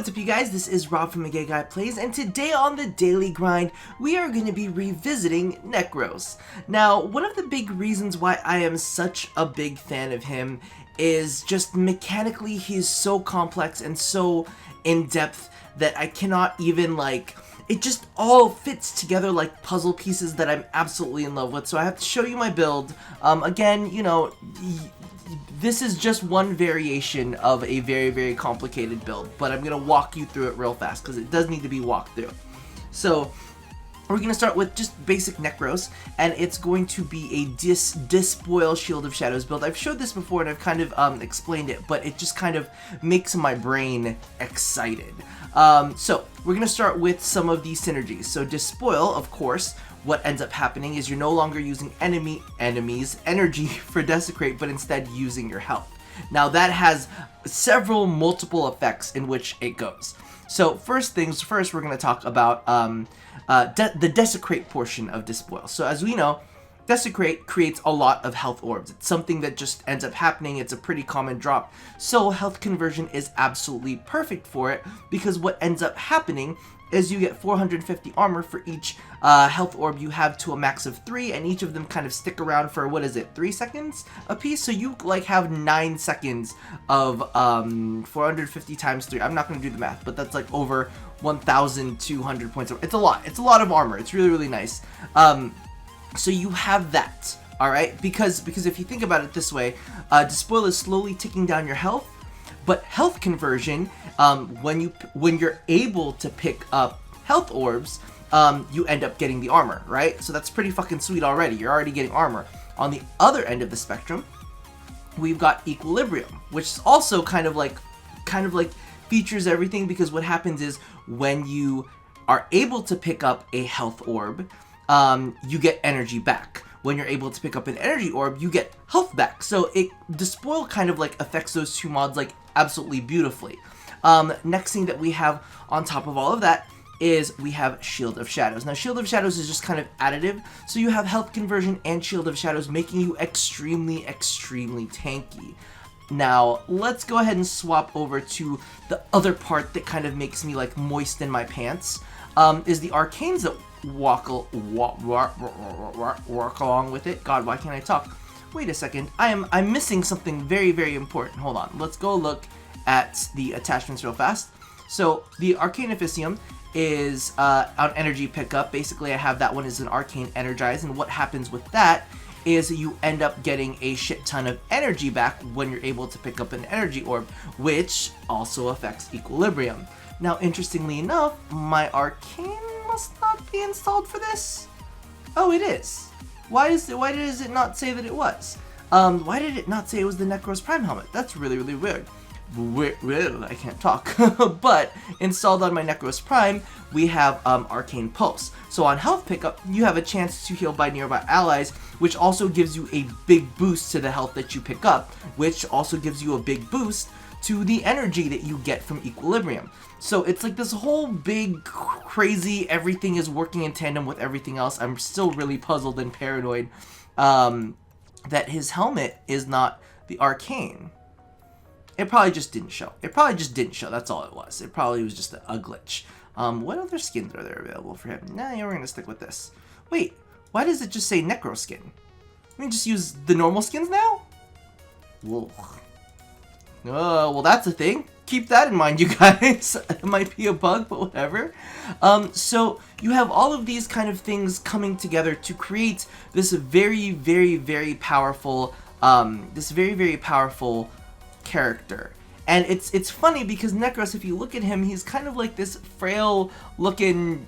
what's up you guys, this is Rob from Gay Guy Plays, and today on the Daily Grind, we are going to be revisiting Nekros. Now, one of the big reasons why I am such a big fan of him is just mechanically he's so complex and so in-depth that I cannot even it just all fits together like puzzle pieces that I'm absolutely in love with. So I have to show you my build. Again, you know, this is just one variation of a very, very complicated build, but I'm going to walk you through it real fast because it does need to be walked through. So we're going to start with just basic Nekros, and it's going to be a Despoil Shield of Shadows build. I've showed this before and I've kind of explained it, but it just kind of makes my brain excited. So we're going to start with some of these synergies. So Despoil, of course, what ends up happening is you're no longer using enemies' energy for Desecrate, but instead using your health. Now that has multiple effects in which it goes. So first things first, we're going to talk about the Desecrate portion of Despoil. So as we know, Desecrate creates a lot of health orbs. It's something that just ends up happening. It's a pretty common drop. So health conversion is absolutely perfect for it, because what ends up happening is you get 450 armor for each health orb you have to a max of 3, and each of them kind of stick around for, what is it, 3 seconds a piece? So you have 9 seconds of 450 times 3. I'm not going to do the math, but that's over 1,200 points. It's a lot. It's a lot of armor. It's really, really nice. So you have that, alright? Because if you think about it this way, Despoil is slowly ticking down your health, but health conversion, when you're able to pick up health orbs, you end up getting the armor, right? So that's pretty fucking sweet already. You're already getting armor. On the other end of the spectrum, we've got Equilibrium, which is also kind of like features everything, because what happens is when you are able to pick up a health orb, you get energy back. When you're able to pick up an energy orb, you get health back. So Despoil kind of affects those two mods absolutely beautifully. Next thing that we have on top of all of that is we have Shield of Shadows. Now Shield of Shadows is just kind of additive, so you have health conversion and Shield of Shadows, making you extremely, extremely tanky. Now let's go ahead and swap over to the other part that kind of makes me moist in my pants, is the arcanes that walk along with it. God, why can't I talk? Wait a second, I'm missing something very, very important. Hold on, let's go look at the attachments real fast. So the Arcane Officium is on energy pickup. Basically I have that one as an Arcane Energize, and what happens with that is you end up getting a shit ton of energy back when you're able to pick up an energy orb, which also affects Equilibrium. Now interestingly enough, my Arcane must not be installed for this. Oh, it is. Why does it not say that it was? Why did it not say it was the Nekros Prime helmet? That's really, really weird. I can't talk. But installed on my Nekros Prime, we have Arcane Pulse. So on health pickup, you have a chance to heal by nearby allies, which also gives you a big boost to the health that you pick up, which also gives you a big boost to the energy that you get from Equilibrium. So it's this whole big, crazy, everything is working in tandem with everything else. I'm still really puzzled and paranoid that his helmet is not the Arcane. It probably just didn't show. That's all it was. It probably was just a glitch. What other skins are there available for him? Nah, yeah, we're going to stick with this. Wait, why does it just say Nekro skin? Let me just use the normal skins now? Whoa. Well, that's a thing. Keep that in mind, you guys. It might be a bug, but whatever. So you have all of these kind of things coming together to create this very, very, very powerful, character. And it's funny because Nekros, if you look at him, he's kind of this frail looking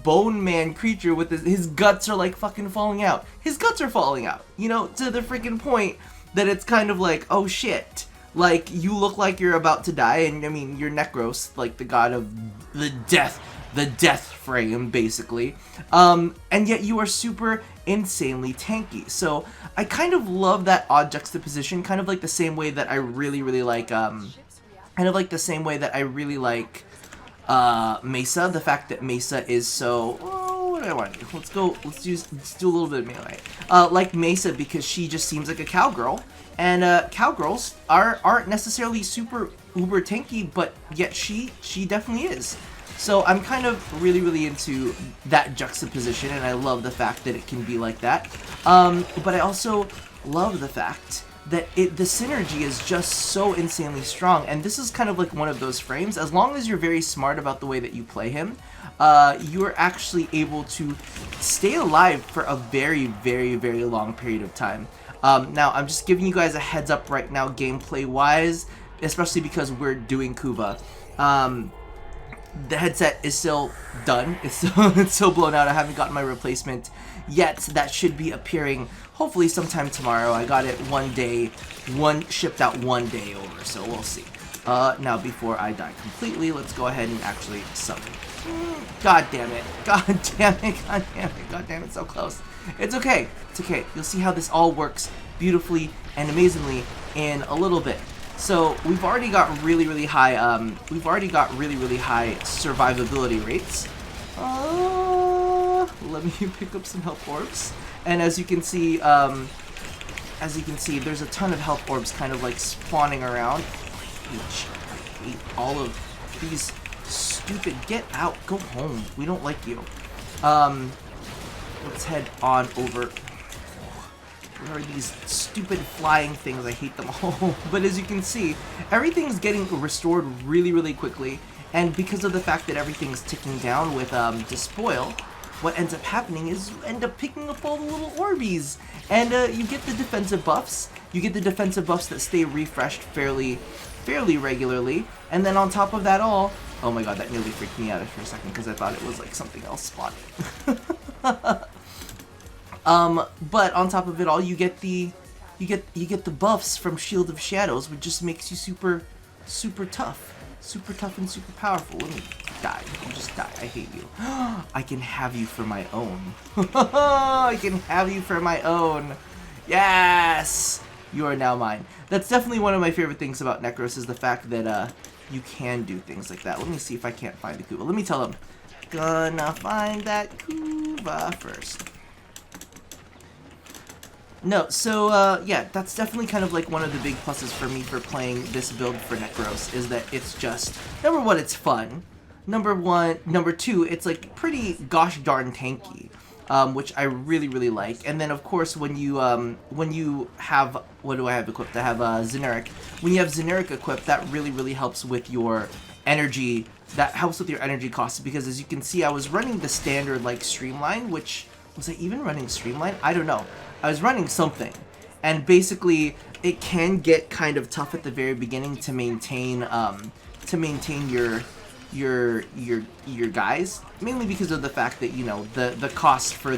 bone man creature with his guts are fucking falling out. His guts are falling out, you know, to the freaking point that it's kind of oh shit. You look like you're about to die, and I mean, you're Nekros, the god of the death frame, basically. And yet you are super insanely tanky. So I kind of love that odd juxtaposition, kind of the same way that I really, really like, Mesa. The fact that Mesa is so, what do I want to do? Let's do a little bit of melee. Like Mesa, because she just seems like a cowgirl. And cowgirls aren't necessarily super uber tanky, but yet she definitely is. So I'm kind of really into that juxtaposition, and I love the fact that it can be like that. But I also love the fact that the synergy is just so insanely strong, and this is kind of like one of those frames. As long as you're very smart about the way that you play him, you are actually able to stay alive for a very long period of time. Now, I'm just giving you guys a heads up right now, gameplay-wise, especially because we're doing Kuva. The headset is still done. It's still blown out. I haven't gotten my replacement yet. That should be appearing hopefully sometime tomorrow. I got it shipped out 1 day over, so we'll see. Now, before I die completely, let's go ahead and actually summon. God damn it. God damn it. God damn it. God damn it. So close. It's okay. It's okay. You'll see how this all works beautifully and amazingly in a little bit. So we've already got really high survivability rates. Let me pick up some health orbs. And as you can see, there's a ton of health orbs kind of like spawning around. I hate all of these stupid. Get out. Go home. We don't like you. Let's head on over. What are these stupid flying things? I hate them all. But as you can see, everything's getting restored really quickly. And because of the fact that everything's ticking down with Despoil, what ends up happening is you end up picking up all the little Orbeez. And you get the defensive buffs. You get the defensive buffs that stay refreshed fairly regularly. And then on top of that all, oh my god, that nearly freaked me out for a second because I thought it was like something else spawning. But on top of it all, you get the buffs from Shield of Shadows, which just makes you super tough and super powerful. Let me die. You just die. I hate you. I can have you for my own. I can have you for my own. Yes, you are now mine. That's definitely one of my favorite things about Nekros is the fact that you can do things like that. Let me see if I can't find the Kuva. Let me tell him. Gonna find that Kuva first. No, so, yeah, that's definitely kind of like one of the big pluses for me for playing this build for Nekros, is that it's just, number one, it's fun. Number two, it's like pretty gosh darn tanky, which I really like. And then, of course, when you have, what do I have equipped? I have Zeneric. When you have Zeneric equipped, that really helps with your energy. That helps with your energy costs, because as you can see, I was running the standard, like, Streamline, which, was I even running Streamline? I don't know. I was running something, and basically it can get kind of tough at the very beginning to maintain your guys, mainly because of the fact that, you know, the cost for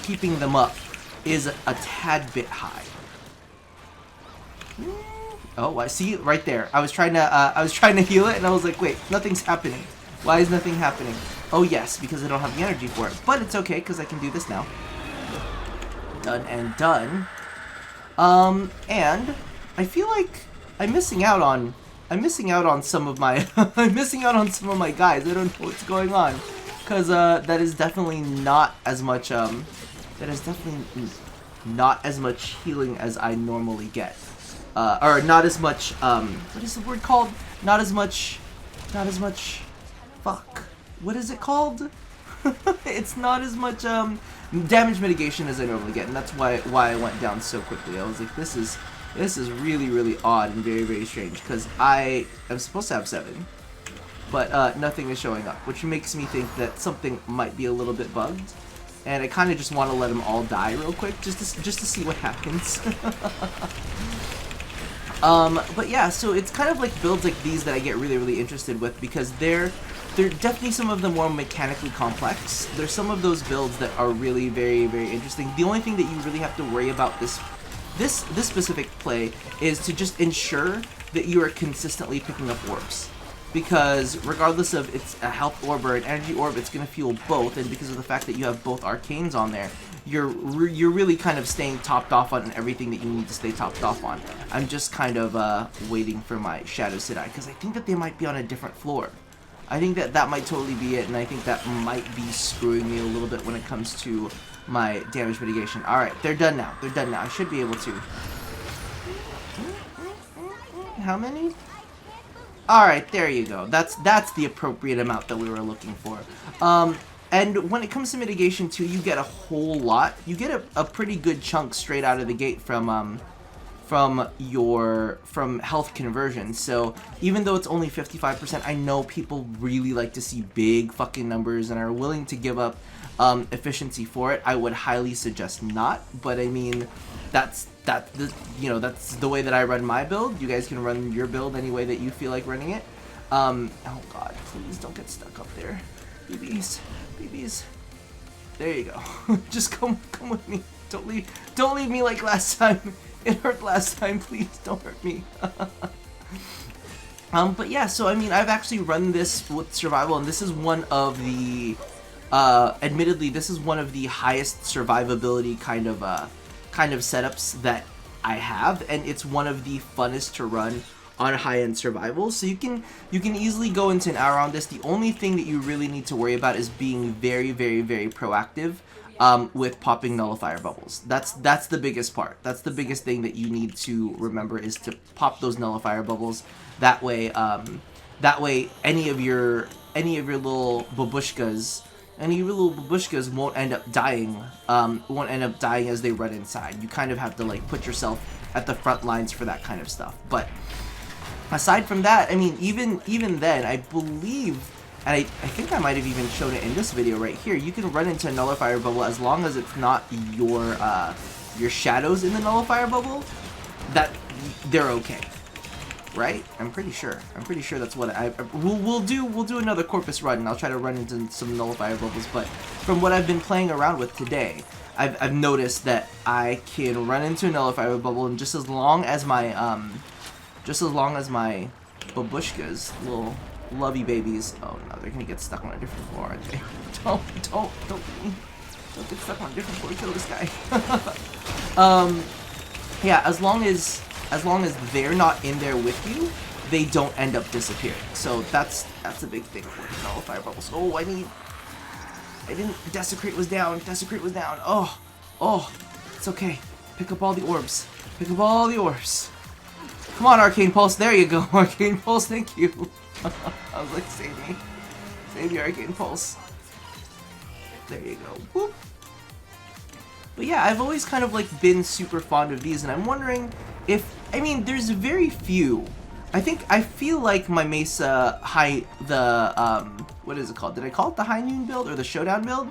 keeping them up is a tad bit high. Oh, I see it right there. I was trying to heal it, and I was like, wait, nothing's happening. Why is nothing happening? Oh yes, because I don't have the energy for it. But it's okay, because I can do this now. Done and done. And I feel like I'm missing out on some of my I'm missing out on some of my guys. I don't know what's going on, because that is definitely not as much healing as I normally get, or not as much what is the word called? Not as much. Fuck. What is it called? It's not as much damage mitigation as I normally get, and that's why I went down so quickly. I was like, this is really odd and very strange, because I am supposed to have 7, but nothing is showing up, which makes me think that something might be a little bit bugged, and I kind of just want to let them all die real quick, just to see what happens. But yeah, so it's kind of like builds like these that I get really interested with, because they're definitely some of the more mechanically complex. There's some of those builds that are really very interesting. The only thing that you really have to worry about this specific play is to just ensure that you are consistently picking up orbs. Because regardless of it's a health orb or an energy orb, it's going to fuel both, and because of the fact that you have both arcanes on there, you're really kind of staying topped off on everything that you need to stay topped off on. I'm just kind of waiting for my Shadow Sidai, because I think that they might be on a different floor. I think that might totally be it, and I think that might be screwing me a little bit when it comes to my damage mitigation. Alright, they're done now. I should be able to. How many? Alright, there you go. That's the appropriate amount that we were looking for. And when it comes to mitigation too, you get a whole lot. You get a pretty good chunk straight out of the gate from health conversion. So even though it's only 55%, I know people really like to see big fucking numbers and are willing to give up efficiency for it. I would highly suggest not, but I mean, that's the way that I run my build. You guys can run your build any way that you feel like running it. Oh god, please don't get stuck up there. BBs. There you go. Just come with me. Don't leave me like last time. It hurt last time, please don't hurt me. But yeah, so I mean, I've actually run this with survival, and this is one of the admittedly, this is one of the highest survivability kind of setups that I have, and it's one of the funnest to run on high-end survival. So you can easily go into an hour on this. The only thing that you really need to worry about is being very, very, very proactive with popping nullifier bubbles. That's the biggest part. That's the biggest thing that you need to remember, is to pop those nullifier bubbles. That way any of your little babushkas won't end up dying. As they run inside. You kind of have to like put yourself at the front lines for that kind of stuff. But aside from that, I mean, even then, I believe, and I think I might have even shown it in this video right here, you can run into a nullifier bubble as long as it's not your shadows in the nullifier bubble, that they're okay. Right? I'm pretty sure that's what we'll do another Corpus run, and I'll try to run into some nullifier bubbles. But from what I've been playing around with today, I've noticed that I can run into a nullifier bubble, and just as long as my babushkas, little lovey babies, oh no, they're gonna get stuck on a different floor, aren't they? Don't get stuck on a different floor. Kill this guy. Yeah, as long as they're not in there with you, they don't end up disappearing. So that's a big thing for the nullifier bubbles. Oh, I didn't. Desecrate was down. Oh, it's okay. Pick up all the orbs. Come on, Arcane Pulse. There you go, Arcane Pulse. Thank you. I was like, save me, Arcane Pulse. There you go. Whoop. But yeah, I've always kind of like been super fond of these, and I'm wondering if, I mean, there's very few. I feel like my Mesa what is it called? Did I call it the High Noon build or the Showdown build?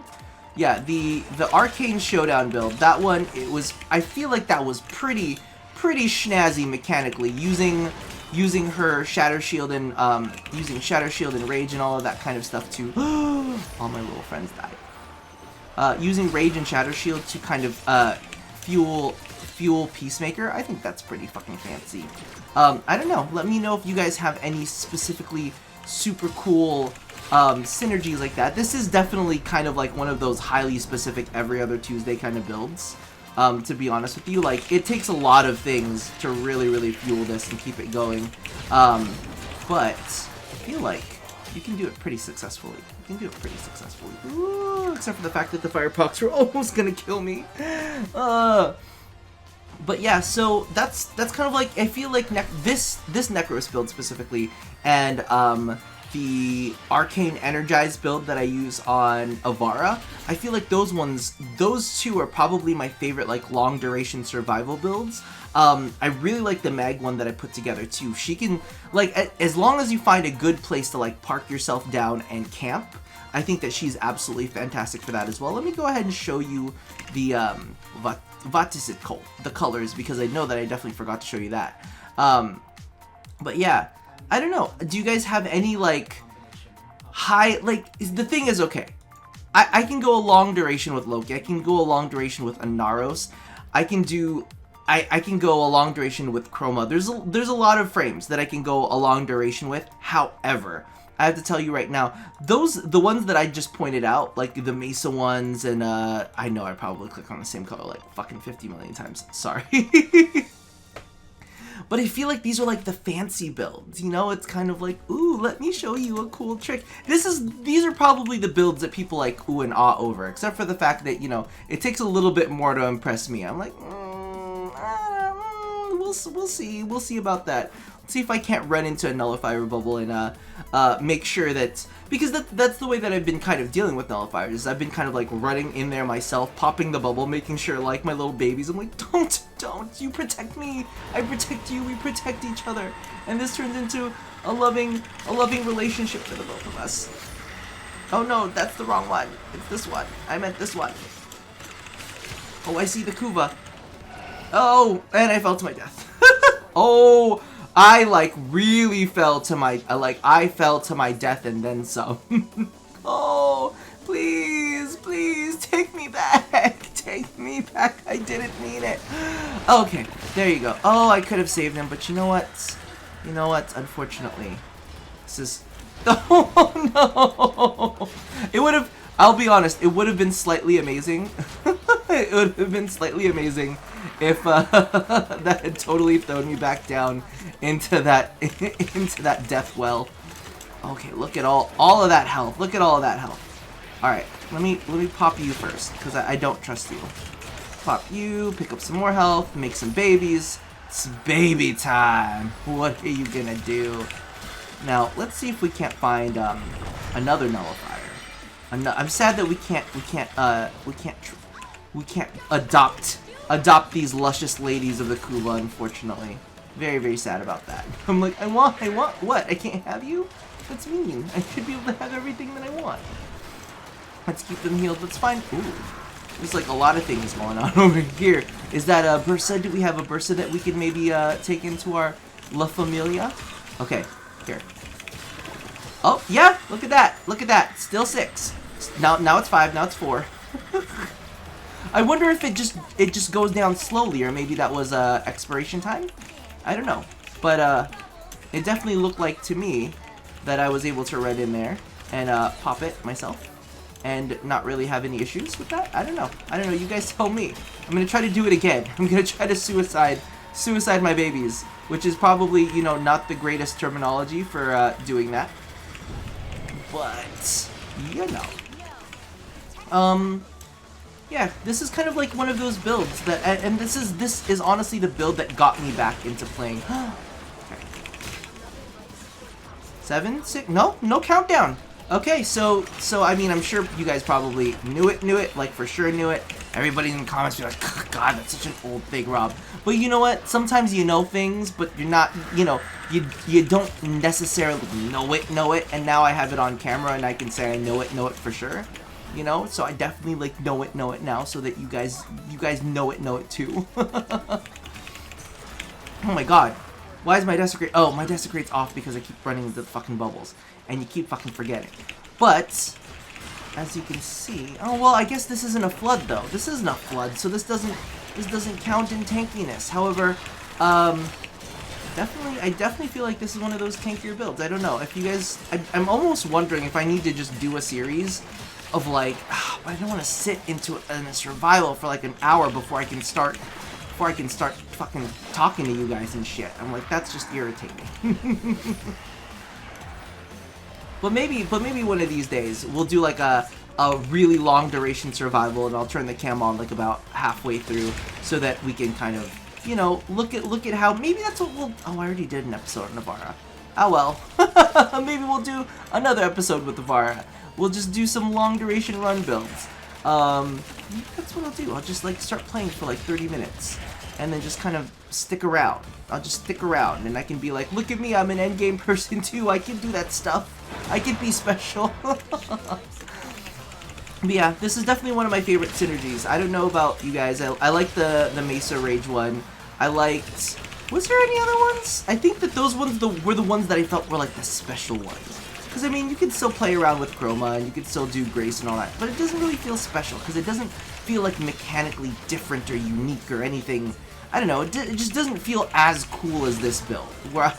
Yeah, the Arcane Showdown build. That one, I feel like that was pretty snazzy mechanically, using her Shatter Shield and Rage and all of that kind of stuff to all my little friends died. Using Rage and Shatter Shield to kind of fuel Peacemaker. I think that's pretty fucking fancy. I don't know. Let me know if you guys have any specifically super cool synergies like that. This is definitely kind of like one of those highly specific every other Tuesday kind of builds. To be honest with you, like, it takes a lot of things to really fuel this and keep it going. But I feel like you can do it pretty successfully. Ooh, except for the fact that the firepox were almost gonna kill me. But yeah, so that's kind of like, I feel like this Nekros build specifically, and the Arcane Energized build that I use on Avara, I feel like those two are probably my favorite like long duration survival builds. I really like the Mag one that I put together too. She can, like, as long as you find a good place to like park yourself down and camp, I think that she's absolutely fantastic for that as well. Let me go ahead and show you the what is it called? The colors, because I know that I definitely forgot to show you that. But yeah, I don't know. Do you guys have any like high, like, the thing is, okay, I can go a long duration with Loki. I can go a long duration with Inaros. I can go a long duration with Chroma. There's a lot of frames that I can go a long duration with. However, I have to tell you right now, the ones that I just pointed out, like the Mesa ones, and I know I probably clicked on the same color like fucking 50 million times. Sorry. But I feel like these are like the fancy builds, you know? It's kind of like, ooh, let me show you a cool trick. These are probably the builds that people like ooh and ah over, except for the fact that, you know, it takes a little bit more to impress me. I'm like, we'll see about that. see if I can't run into a nullifier bubble and make sure that, because that's the way that I've been kind of dealing with nullifiers, is I've been kind of like running in there myself, popping the bubble, making sure like my little babies, I'm like, don't, you protect me, I protect you, we protect each other, and this turns into a loving relationship for the both of us. Oh no, that's the wrong one. It's this one. I meant this one. Oh, I see the Kuva. Oh, and I fell to my death. Oh, I like really fell to my, I fell to my death and then some. Oh, please, take me back. Take me back. I didn't mean it. Okay, there you go. Oh, I could have saved him, but you know what? You know what? Unfortunately, this is... Oh, no. It would have... I'll be honest, it would have been slightly amazing. It would have been slightly amazing if that had totally thrown me back down into that death well. Okay, look at all of that health. Look at all of that health. All right, let me pop you first because I don't trust you. Pop you, pick up some more health, make some babies. It's baby time. What are you gonna do? Now let's see if we can't find another nullifier. I'm sad that we can't adopt these luscious ladies of the Kuva, unfortunately. Very, very sad about that. I'm like, I want what? I can't have you? That's mean. I should be able to have everything that I want. Let's keep them healed. Let's find... Ooh. There's like a lot of things going on over here. Is that a Bursa? Do we have a Bursa that we could maybe take into our La Familia? Okay, here. Oh, yeah, look at that. Look at that. Still 6. Now it's 5, now it's 4. I wonder if it just goes down slowly, or maybe that was expiration time? I don't know. But it definitely looked like to me that I was able to run in there and pop it myself and not really have any issues with that. I don't know. You guys tell me. I'm gonna try to do it again. I'm gonna try to suicide my babies, which is probably, you know, not the greatest terminology for doing that. But you know. Yeah, this is kind of like one of those builds that, and this is honestly the build that got me back into playing. Okay. 7, 6, no countdown. Okay, so I mean, I'm sure you guys probably knew it, like for sure knew it. Everybody in the comments be like, God, that's such an old thing, Rob. But you know what? Sometimes you know things, but you're not, you know, you don't necessarily know it, and now I have it on camera and I can say I know it for sure. You know, so I definitely like know it now, so that you guys know it too. Oh my God, why is my desecrate? Oh, my desecrate's off because I keep running into the fucking bubbles, and you keep fucking forgetting. But as you can see, oh well, I guess this isn't a flood though. This isn't a flood, so this doesn't count in tankiness. However, I definitely feel like this is one of those tankier builds. I don't know if you guys. I'm almost wondering if I need to just do a series of like, but I don't want to sit in a survival for like an hour before I can start fucking talking to you guys and shit. I'm like, that's just irritating. But maybe one of these days we'll do like a really long duration survival, and I'll turn the cam on like about halfway through so that we can kind of, you know, look at how, maybe that's what we'll, oh, I already did an episode on Navarra. Oh well. Maybe we'll do another episode with Navarra. We'll just do some long duration run builds. That's what I'll do. I'll just like start playing for like 30 minutes and then just kind of stick around. I'll just stick around and I can be like, look at me, I'm an endgame person too. I can do that stuff. I can be special. But yeah, this is definitely one of my favorite synergies. I don't know about you guys. I like the Mesa Rage one. I liked... Was there any other ones? I think that those ones were the ones that I felt were like the special ones. Because, I mean, you can still play around with Chroma, and you can still do Grace and all that, but it doesn't really feel special, because it doesn't feel, like, mechanically different or unique or anything. I don't know, it just doesn't feel as cool as this build, where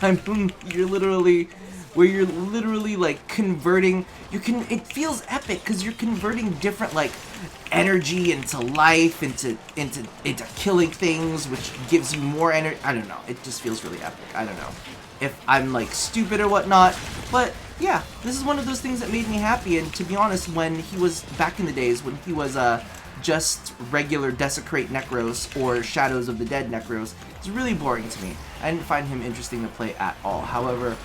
you're literally, like, converting, it feels epic, because you're converting different, like, energy into life, into killing things, which gives you more energy. I don't know, it just feels really epic. I don't know if I'm, like, stupid or whatnot, but yeah, this is one of those things that made me happy. And to be honest, when he was back in the days when he was just regular Desecrate Nekros or Shadows of the Dead Nekros is really boring to me. I didn't find him interesting to play at all. However,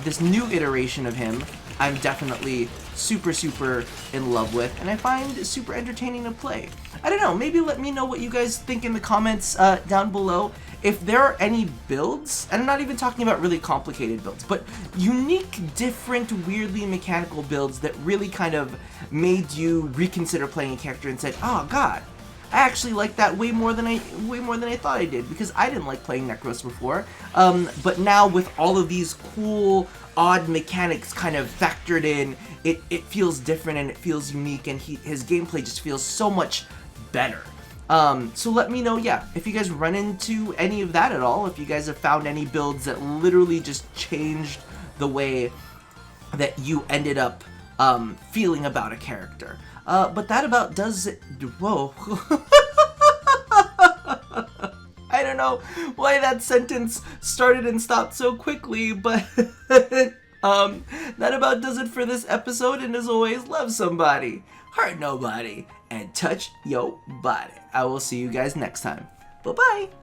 this new iteration of him, I'm definitely super in love with, and I find super entertaining to play. I don't know, maybe let me know what you guys think in the comments down below. If there are any builds, and I'm not even talking about really complicated builds, but unique, different, weirdly mechanical builds that really kind of made you reconsider playing a character and said, oh god, I actually like that way more than I thought I did, because I didn't like playing Nekros before. But now with all of these cool, odd mechanics kind of factored in, it feels different and it feels unique, and his gameplay just feels so much better. So let me know, yeah, if you guys run into any of that at all, if you guys have found any builds that literally just changed the way that you ended up feeling about a character. But that about does it. Whoa. I don't know why that sentence started and stopped so quickly, but that about does it for this episode, and as always, love somebody, hurt nobody, and touch your body. I will see you guys next time. Bye-bye.